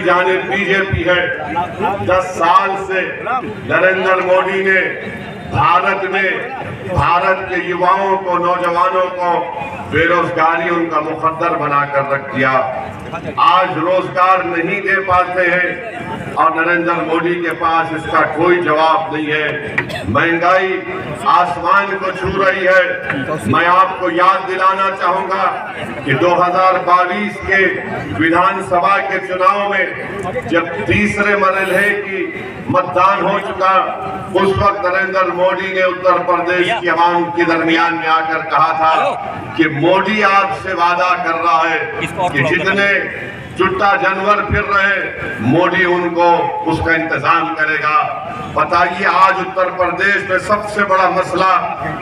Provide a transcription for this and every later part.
जानिब बीजेपी है। 10 साल से नरेंद्र मोदी ने भारत के युवाओं को, नौजवानों को बेरोजगारी उनका मुकद्दर बनाकर रख दिया। आज रोजगार नहीं दे पाते हैं और नरेंद्र मोदी के पास इसका कोई जवाब नहीं है। महंगाई आसमान को छू रही है। मैं आपको याद दिलाना चाहूंगा कि 2022 के विधानसभा के चुनाव में जब तीसरे मरहले की मतदान हो चुका, उस वक्त नरेंद्र मोदी ने उत्तर प्रदेश की आवाम के दरमियान में आकर कहा था कि मोदी आपसे वादा कर रहा है कि जितने चुट्टा जानवर फिर रहे मोदी उनको उसका इंतजाम करेगा। बताइए, आज उत्तर प्रदेश में सबसे बड़ा मसला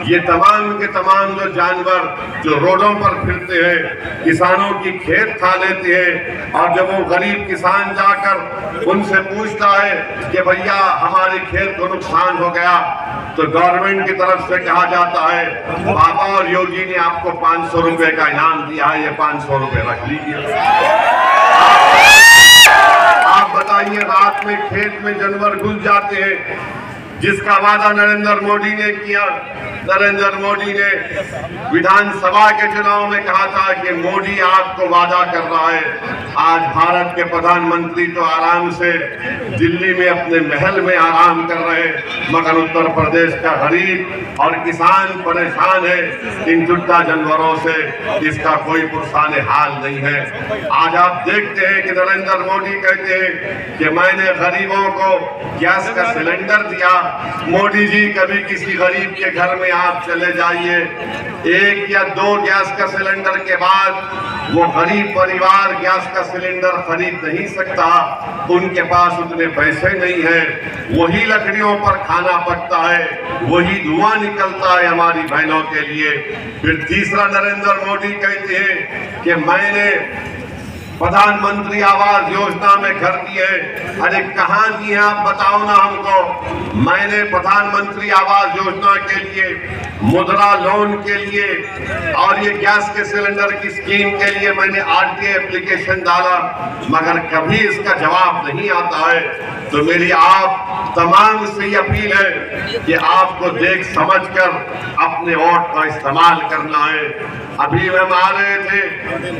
ये तमाम के तमाम जो जानवर जो रोडों पर फिरते हैं, किसानों की खेत खा लेते हैं, और जब वो गरीब किसान जाकर उनसे पूछता है कि भैया हमारे खेत को नुकसान हो गया, तो गवर्नमेंट की तरफ से कहा जाता है बाबा और योगी ने आपको 500 रुपए का इनाम दिया है, ये 500 रुपए रख लीजिए। आप बताइए, रात में खेत में जानवर घुस जाते हैं, जिसका वादा नरेंद्र मोदी ने किया। नरेंद्र मोदी ने विधानसभा के चुनाव में कहा था कि मोदी आपको वादा कर रहा है। आज भारत के प्रधानमंत्री तो आराम से दिल्ली में अपने महल में आराम कर रहे हैं, मगर उत्तर प्रदेश का गरीब और किसान परेशान है इन चुट्टा जानवरों से, इसका कोई पुरसाने हाल नहीं है। आज आप देखते हैं कि नरेंद्र मोदी कहते हैं कि मैंने गरीबों को गैस का सिलेंडर दिया। मोदी जी, कभी किसी गरीब के घर में आप चले जाइए, 1 या 2 गैस का सिलेंडर के बाद वो गरीब परिवार गैस का सिलेंडर खरीद नहीं सकता, उनके पास उतने पैसे नहीं है। वही लकड़ियों पर खाना पकता है, वही धुआं निकलता है हमारी बहनों के लिए। फिर तीसरा नरेंद्र मोदी कहते हैं कि मैंने प्रधानमंत्री आवास योजना में घर दिए। अरे कहाँ दिए आप बताओ ना हमको। मैंने प्रधानमंत्री आवास योजना के लिए, मुद्रा लोन के लिए और ये गैस के सिलेंडर की स्कीम के लिए मैंने आरटीआई एप्लीकेशन डाला, मगर कभी इसका जवाब नहीं आता है। तो मेरी आप तमाम से अपील है कि आपको देख समझकर अपने वोट का इस्तेमाल करना है। अभी हम आ रहे थे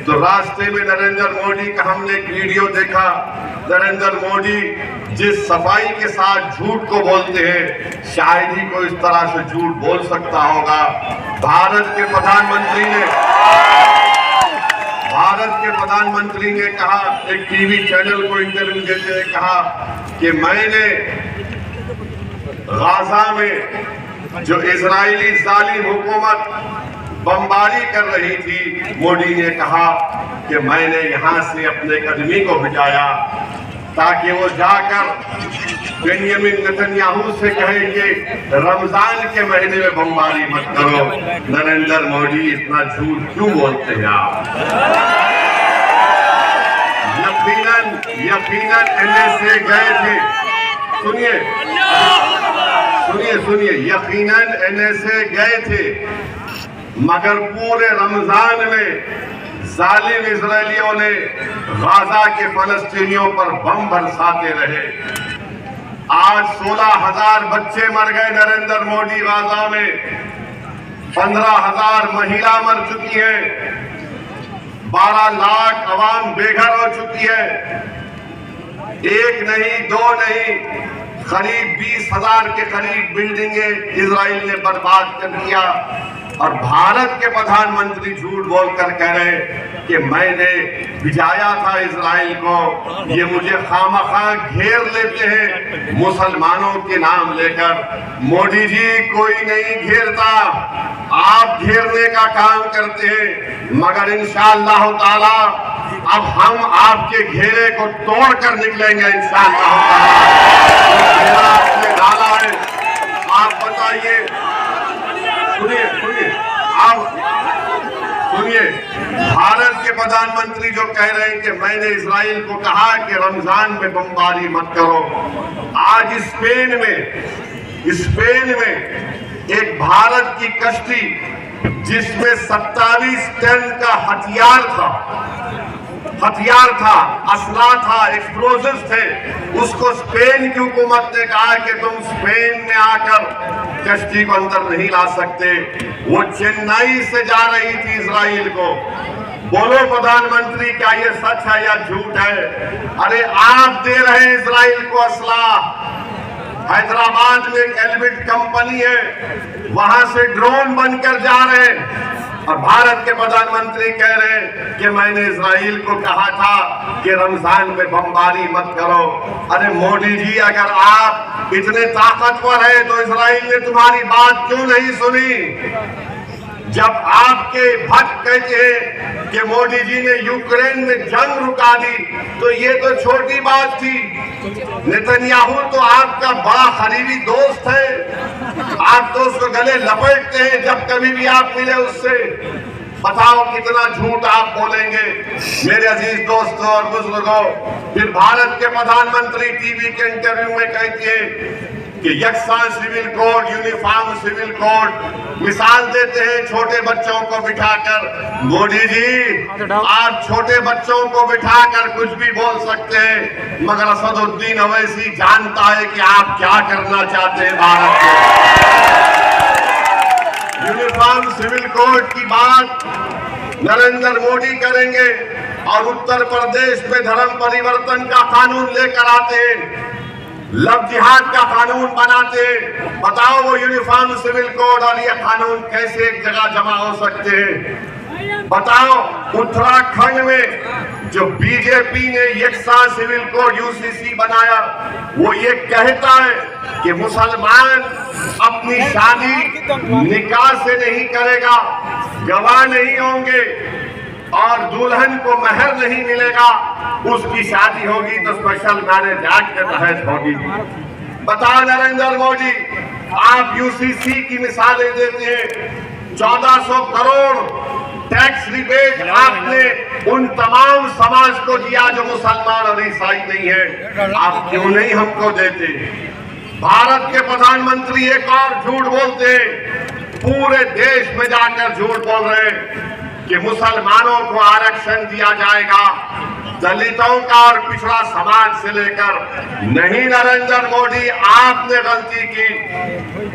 तो रास्ते में नरेंद्र मोदी का हमने एक वीडियो देखा। नरेंद्र मोदी जिस सफाई के साथ झूठ को बोलते हैं, शायद ही कोई इस तरह से झूठ बोल सकता होगा। भारत के प्रधानमंत्री ने कहा, एक टीवी चैनल को इंटरव्यू देते हुए कहा कि मैंने गाजा में जो इजरायली जालिम हुकूमत बमबारी कर रही थी, मोदी ने कहा कि मैंने यहां से अपने कदमी को भिजाया ताकि वो जाकर बेंजामिन नेतन्याहू से कहेंगे रमजान के महीने में बमबारी मत करो। नरेंद्र मोदी, इतना झूठ क्यों बोलते हैं आप? यकीनन एनएसए गए थे। सुनिए, यकीनन एनएसए गए थे, मगर पूरे रमजान में जालिम इजरायलियों ने गाजा के फलस्तीनियों पर बम बरसाते रहे। आज 16,000 बच्चे मर गए नरेंद्र मोदी गाजा में, 15,000 महिला मर चुकी है, 12 लाख अवाम बेघर हो चुकी है। 1 नहीं 2 नहीं, करीब 20,000 के करीब बिल्डिंगें इजराइल ने बर्बाद कर दिया। और भारत के प्रधानमंत्री झूठ बोलकर कह रहे कि मैंने भिजाया था इजराइल को। ये मुझे खामखा घेर लेते हैं मुसलमानों के नाम लेकर। मोदी जी, कोई नहीं घेरता, आप घेरने का काम करते हैं, मगर इंशाअल्लाह ताला अब हम आपके घेरे को तोड़कर निकलेंगे इंशाअल्लाह ताला। घेरा आपने डाला है, आप बताइए। सुनिए, भारत के प्रधानमंत्री जो कह रहे हैं कि मैंने इजराइल को कहा कि रमजान में बमबारी मत करो। आज स्पेन में एक भारत की कश्ती जिसमें 27 टन का हथियार था, हथियार था, असला था, एक्सप्लोजिव्स थे, उसको स्पेन की हुकूमत ने कहा कि तुम स्पेन में आकर कश्ती को अंदर नहीं ला सकते। वो चेन्नई से जा रही थी इजराइल को। बोलो प्रधानमंत्री, क्या ये सच है या झूठ है? अरे आप दे रहे हैं इजराइल को असला। हैदराबाद में एक एल्बिट कंपनी है, वहां से ड्रोन बनकर जा रहे हैं और भारत के प्रधानमंत्री कह रहे हैं कि मैंने इजराइल को कहा था कि रमजान में बमबारी मत करो। अरे मोदी जी, अगर आप इतने ताकतवर हैं तो इजराइल ने तुम्हारी बात क्यों नहीं सुनी? जब आपके भक्त कहते हैं कि मोदी जी ने यूक्रेन में जंग रुका दी, तो ये तो छोटी बात थी। नेतन्याहू तो आपका बड़ा करीबी दोस्त है, आप तो उसको गले लपेटते हैं जब कभी भी आप मिले उससे। बताओ कितना झूठ आप बोलेंगे मेरे अजीज दोस्तों और बुजुर्गों। फिर भारत के प्रधानमंत्री टीवी के इंटरव्यू में कहते हैं कि यकसा civil code, uniform civil code, मिसाल देते हैं छोटे बच्चों को बिठाकर। मोदी जी, आप छोटे बच्चों को बिठाकर कुछ भी बोल सकते हैं, मगर असदुद्दीन अवैसी जानता है कि आप क्या करना चाहते हैं भारत में। यूनिफॉर्म सिविल कोड की बात नरेंद्र मोदी करेंगे और उत्तर प्रदेश में धर्म परिवर्तन का कानून लेकर आते हैं, लव जिहाद का कानून बनाते। बताओ वो यूनिफॉर्म सिविल कोड और ये कानून कैसे एक जगह जमा हो सकते हैं? बताओ उत्तराखंड में जो बीजेपी ने यकसा सिविल कोड यूसीसी बनाया, वो ये कहता है कि मुसलमान अपनी शादी निकाह से नहीं करेगा, गवाह नहीं होंगे और दुल्हन को महर नहीं मिलेगा, उसकी शादी होगी तो स्पेशल मैरिज एक्ट के तहत होगी। बताओ नरेंद्र मोदी, आप यूसीसी की मिसालें देते हैं। 1400 करोड़ टैक्स रिबेट आपने उन तमाम समाज को दिया जो मुसलमान और ईसाई नहीं है, आप क्यों नहीं हमको देते? भारत के प्रधानमंत्री एक और झूठ बोलते हैं, पूरे देश में जाकर झूठ बोल रहे हैं कि मुसलमानों को आरक्षण दिया जाएगा, दलितों का और पिछड़ा समाज से लेकर। नहीं नरेंद्र मोदी, आपने गलती की।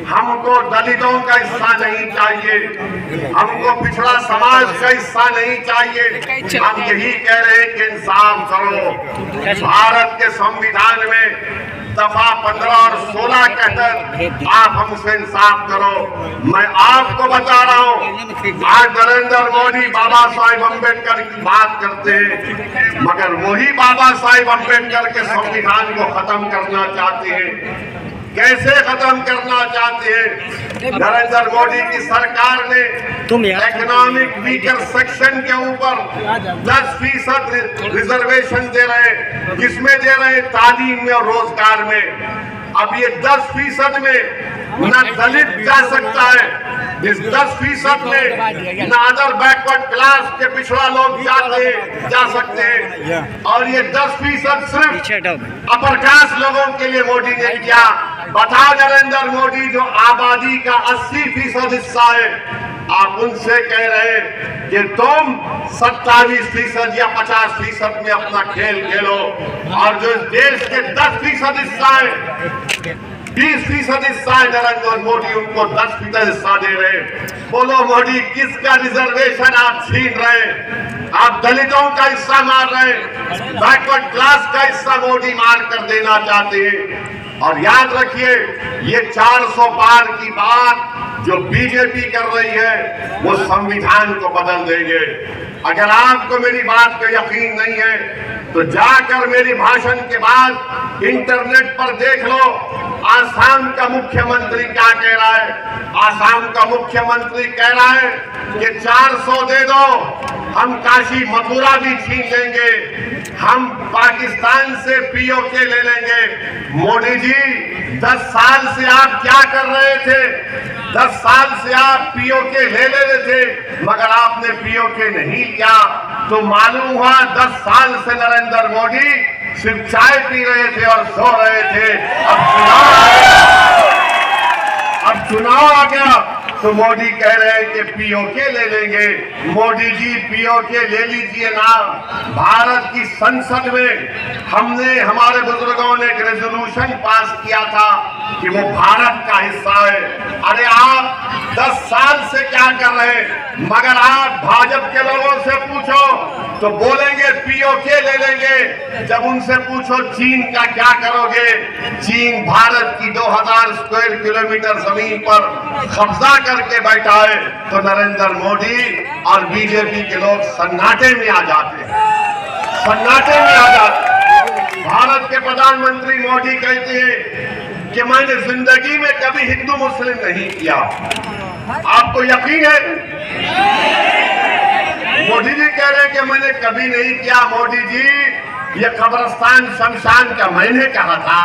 हमको दलितों का हिस्सा नहीं चाहिए, हमको पिछड़ा समाज का हिस्सा नहीं चाहिए। हम यही कह रहे हैं कि इंसाफ करो। भारत के संविधान में दफा 15 और 16 के तहत आप हमसे इंसाफ करो। मैं आपको बता रहा हूँ, आज नरेंद्र मोदी बाबा साहिब अम्बेडकर की बात करते हैं, मगर वही बाबा साहिब अम्बेडकर के संविधान को खत्म करना चाहते हैं। कैसे खत्म करना चाहते हैं? नरेंद्र मोदी की सरकार ने इकोनॉमिक वीकर सेक्शन के ऊपर 10% रिजर्वेशन दे रहे हैं। किसमें दे रहे हैं? तालीम में और रोजगार में। अब ये 10% में न दलित जा सकता है, इस 10% में न अदर बैकवर्ड क्लास के पिछड़ा लोग जा सकते हैं, और ये 10% सिर्फ अपर कास्ट लोगों के लिए मोदी ने किया। बताओ नरेंद्र मोदी, जो आबादी का 80% हिस्सा है, आप उनसे कह रहे हैं कि तुम 27% या 50% में अपना खेल खेलो, और जो देश के 10% हिस्सा है, 20% हिस्सा है, नरेंद्र मोदी उनको 10% हिस्सा दे रहे हैं। बोलो मोदी, किसका रिजर्वेशन आप छीन रहे हैं? आप दलितों का हिस्सा मार रहे हैं, बैकवर्ड क्लास का हिस्सा मोदी मार कर देना चाहते हैं। और याद रखिए, ये 400 पार की बात जो बीजेपी कर रही है, वो संविधान को बदल देंगे। अगर आपको मेरी बात पे यकीन नहीं है तो जाकर मेरी भाषण के बाद इंटरनेट पर देख लो, आसाम का मुख्यमंत्री क्या कह रहा है। आसाम का मुख्यमंत्री कह रहा है कि 400 दे दो, हम काशी मथुरा भी छीन लेंगे, हम पाकिस्तान से पीओके ले लेंगे। मोदी जी, 10 साल से आप क्या कर रहे थे? 10 साल से आप पीओके ले रहे थे, मगर आपने पीओके नहीं लिया, तो मालूम हुआ 10 साल से नरेंद्र मोदी सिर्फ चाय पी रहे थे और सो रहे थे। अब चुनाव आ गया, तो मोदी कह रहे हैं कि पीओके ले लेंगे। मोदी जी पीओके ले लीजिए ना। भारत की संसद में हमने, हमारे बुजुर्गों ने एक रेजोल्यूशन पास किया था कि वो भारत का हिस्सा है। अरे आप 10 साल से क्या कर रहे हैं? मगर आप भाजपा के लोगों से पूछो तो बोलेंगे पीओके ले लेंगे। जब उनसे पूछो चीन का क्या करोगे? चीन भारत की 2000 स्क्वायर किलोमीटर जमीन पर कब्जा करके बैठा है। तो नरेंद्र मोदी और बीजेपी के लोग सन्नाटे में आ जाते हैं, सन्नाटे में आ जाते हैं। भारत के प्रधानमंत्री मोदी कहते हैं कि मैंने जिंदगी में कभी हिंदू मुस्लिम नहीं किया। आपको यकीन है? मोदी जी कह रहे हैं कि मैंने कभी नहीं किया। मोदी जी, ये कब्रिस्तान शमशान का मैंने कहा था,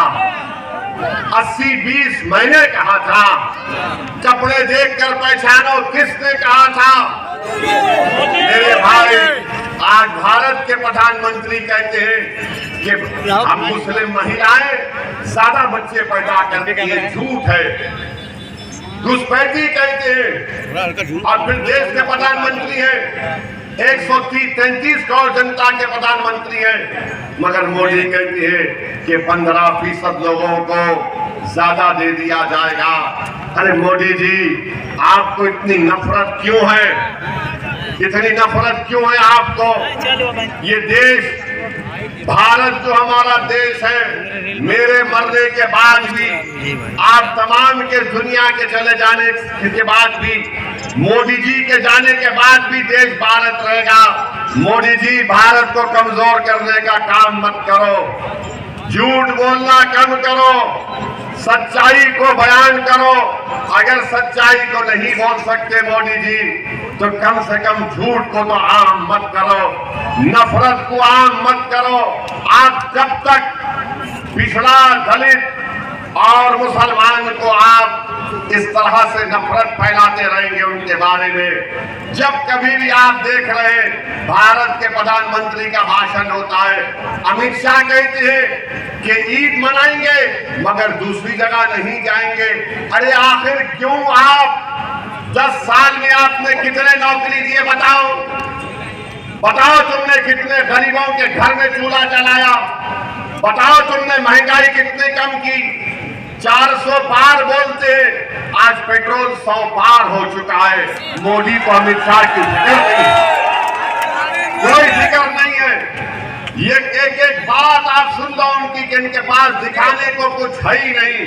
80-20 मैंने कहा था। कपड़े देखकर पहचानो किसने कहा था? मेरे भाई, आज भारत के प्रधानमंत्री कहते हैं कि हम मुस्लिम महिलाएं ज्यादा बच्चे पैदा करती है। झूठ है, घुसपैठी कहते हैं। और फिर देश के प्रधानमंत्री हैं, 133 करोड़ जनता के प्रधानमंत्री हैं, मगर मोदी कहते हैं कि 15% लोगों को ज्यादा दे दिया जाएगा। अरे मोदी जी, आपको इतनी नफरत क्यों है? इतनी नफरत क्यों है आपको? ये देश, भारत जो हमारा देश है, मेरे मरने के बाद भी, आप तमाम के दुनिया के चले जाने के बाद भी, मोदी जी के जाने के बाद भी देश भारत रहेगा। मोदी जी, भारत को कमजोर करने का काम मत करो, झूठ बोलना कम करो, सच्चाई को बयान करो। अगर सच्चाई को नहीं बोल सकते मोदी जी, तो कम से कम झूठ को तो आम मत करो, नफरत को आम मत करो। आप कब तक पिछड़ा, दलित और मुसलमान को आप इस तरह से नफरत फैलाते रहेंगे उनके बारे में? जब कभी भी आप देख रहे हैं भारत के प्रधानमंत्री का भाषण होता है, अमित शाह कहते हैं कि ईद मनाएंगे मगर दूसरी जगह नहीं जाएंगे। अरे आखिर क्यों? आप 10 साल में आपने कितने नौकरी दिए? बताओ, बताओ तुमने कितने गरीबों के घर में चूल्हा जलाया? बताओ तुमने महंगाई कितनी कम की? 400 पार बोलते, आज पेट्रोल 100 पार हो चुका है। मोदी को अमित शाह की फिक्र नहीं, कोई फिक्र नहीं है। ये एक बात आप सुन लो उनकी कि इनके पास दिखाने को कुछ है ही नहीं,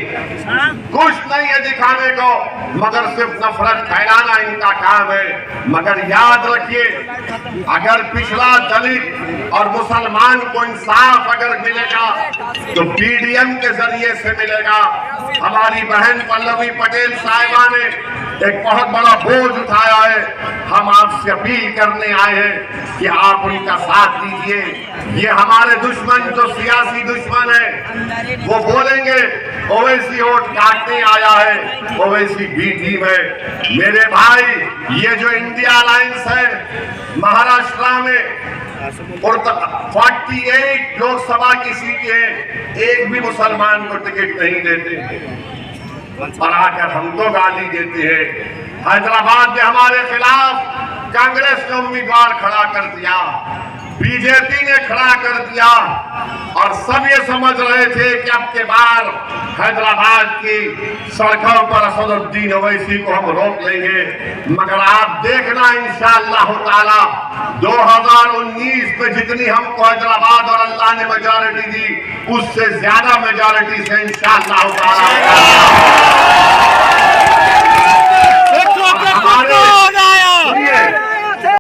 कुछ नहीं है दिखाने को, मगर सिर्फ नफरत फैलाना इनका काम है। मगर याद रखिए, अगर पिछड़ा दलित और मुसलमान को इंसाफ अगर मिलेगा तो पीडीएम के जरिए से मिलेगा। हमारी बहन पल्लवी पटेल साहिबा ने एक बहुत बड़ा बोझ उठाया है। हम आपसे अपील करने आए हैं कि आप उनका साथ दीजिए। ये हमारे दुश्मन जो सियासी दुश्मन है वो बोलेंगे ओवैसी वोट काटने आया है, ओवैसी बीटी में। मेरे भाई, ये जो इंडिया अलायंस है, महाराष्ट्र में 48 लोकसभा की सीटें हैं, एक भी मुसलमान को टिकट नहीं देते और आकर हमको गाली देते हैं। हैदराबाद में हमारे खिलाफ कांग्रेस ने उम्मीदवार खड़ा कर दिया, बीजेपी ने खड़ा कर दिया और सब ये समझ रहे थे कि अब के बार हैदराबाद की सड़कों पर असदुद्दीन ओवैसी को हम रोक लेंगे। मगर आप देखना इंशाअल्लाह ताला 2019 में जितनी हमको हैदराबाद और अल्लाह ने मेजॉरिटी दी, उससे ज्यादा मेजॉरिटी से इंशाअल्लाह ताला